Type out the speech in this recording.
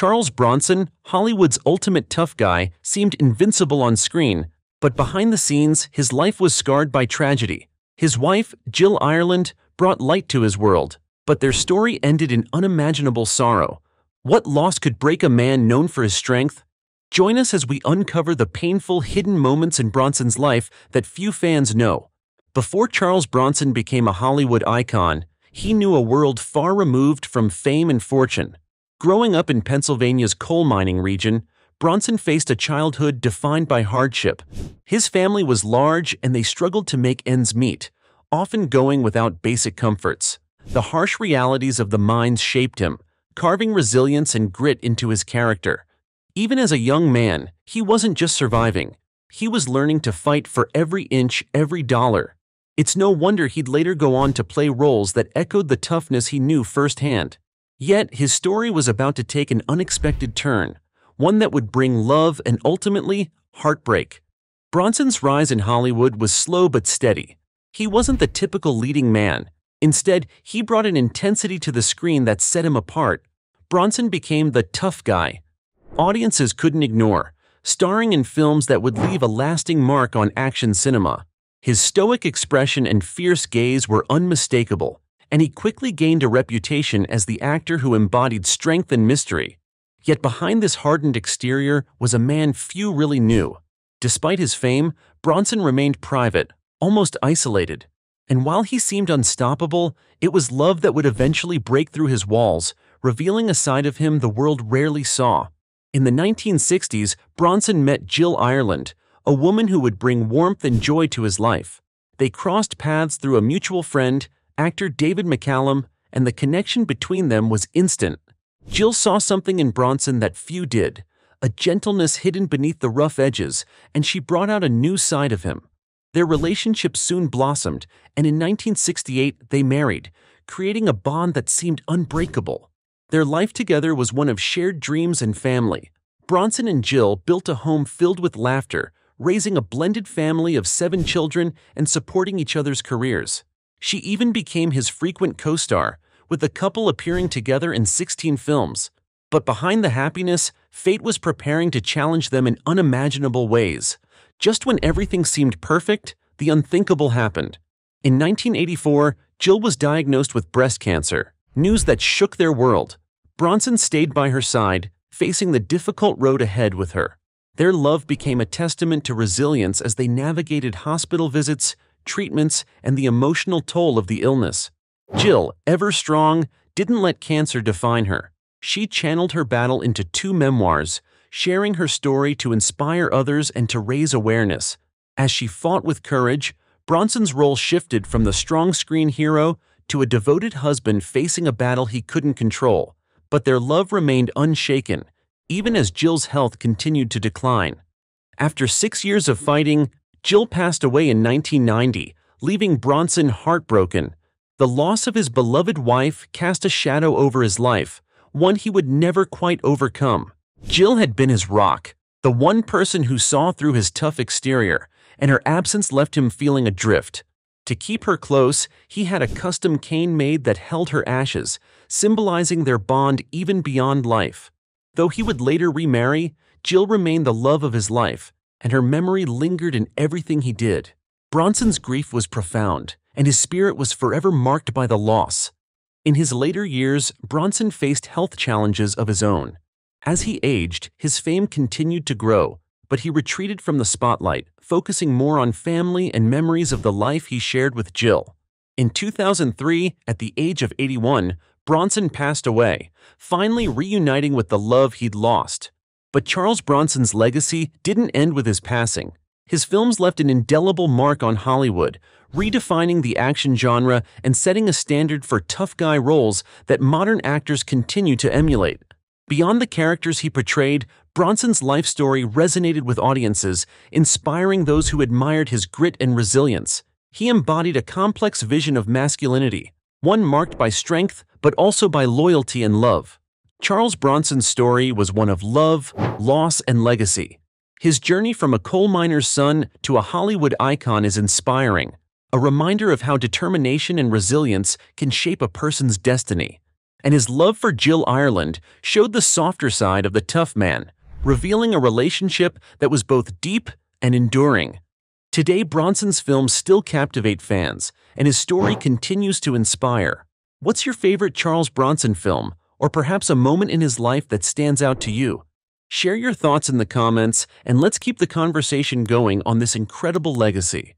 Charles Bronson, Hollywood's ultimate tough guy, seemed invincible on screen, but behind the scenes, his life was scarred by tragedy. His wife, Jill Ireland, brought light to his world, but their story ended in unimaginable sorrow. What loss could break a man known for his strength? Join us as we uncover the painful, hidden moments in Bronson's life that few fans know. Before Charles Bronson became a Hollywood icon, he knew a world far removed from fame and fortune. Growing up in Pennsylvania's coal mining region, Bronson faced a childhood defined by hardship. His family was large and they struggled to make ends meet, often going without basic comforts. The harsh realities of the mines shaped him, carving resilience and grit into his character. Even as a young man, he wasn't just surviving. He was learning to fight for every inch, every dollar. It's no wonder he'd later go on to play roles that echoed the toughness he knew firsthand. Yet, his story was about to take an unexpected turn, one that would bring love and ultimately, heartbreak. Bronson's rise in Hollywood was slow but steady. He wasn't the typical leading man. Instead, he brought an intensity to the screen that set him apart. Bronson became the tough guy audiences couldn't ignore, starring in films that would leave a lasting mark on action cinema. His stoic expression and fierce gaze were unmistakable, and he quickly gained a reputation as the actor who embodied strength and mystery. Yet behind this hardened exterior was a man few really knew. Despite his fame, Bronson remained private, almost isolated. And while he seemed unstoppable, it was love that would eventually break through his walls, revealing a side of him the world rarely saw. In the 1960s, Bronson met Jill Ireland, a woman who would bring warmth and joy to his life. They crossed paths through a mutual friend, actor David McCallum, and the connection between them was instant. Jill saw something in Bronson that few did, a gentleness hidden beneath the rough edges, and she brought out a new side of him. Their relationship soon blossomed, and in 1968 they married, creating a bond that seemed unbreakable. Their life together was one of shared dreams and family. Bronson and Jill built a home filled with laughter, raising a blended family of 7 children and supporting each other's careers. She even became his frequent co-star, with the couple appearing together in 16 films. But behind the happiness, fate was preparing to challenge them in unimaginable ways. Just when everything seemed perfect, the unthinkable happened. In 1984, Jill was diagnosed with breast cancer, news that shook their world. Bronson stayed by her side, facing the difficult road ahead with her. Their love became a testament to resilience as they navigated hospital visits, treatments, and the emotional toll of the illness. Jill, ever strong, didn't let cancer define her. She channeled her battle into 2 memoirs, sharing her story to inspire others and to raise awareness. As she fought with courage, Bronson's role shifted from the strong screen hero to a devoted husband facing a battle he couldn't control. But their love remained unshaken, even as Jill's health continued to decline. After 6 years of fighting, Jill passed away in 1990, leaving Bronson heartbroken. The loss of his beloved wife cast a shadow over his life, one he would never quite overcome. Jill had been his rock, the one person who saw through his tough exterior, and her absence left him feeling adrift. To keep her close, he had a custom cane made that held her ashes, symbolizing their bond even beyond life. Though he would later remarry, Jill remained the love of his life, and her memory lingered in everything he did. Bronson's grief was profound, and his spirit was forever marked by the loss. In his later years, Bronson faced health challenges of his own. As he aged, his fame continued to grow, but he retreated from the spotlight, focusing more on family and memories of the life he shared with Jill. In 2003, at the age of 81, Bronson passed away, finally reuniting with the love he'd lost. But Charles Bronson's legacy didn't end with his passing. His films left an indelible mark on Hollywood, redefining the action genre and setting a standard for tough guy roles that modern actors continue to emulate. Beyond the characters he portrayed, Bronson's life story resonated with audiences, inspiring those who admired his grit and resilience. He embodied a complex vision of masculinity, one marked by strength but also by loyalty and love. Charles Bronson's story was one of love, loss, and legacy. His journey from a coal miner's son to a Hollywood icon is inspiring, a reminder of how determination and resilience can shape a person's destiny. and his love for Jill Ireland showed the softer side of the tough man, revealing a relationship that was both deep and enduring. Today, Bronson's films still captivate fans, and his story continues to inspire. What's your favorite Charles Bronson film, or perhaps a moment in his life that stands out to you? Share your thoughts in the comments, and let's keep the conversation going on this incredible legacy.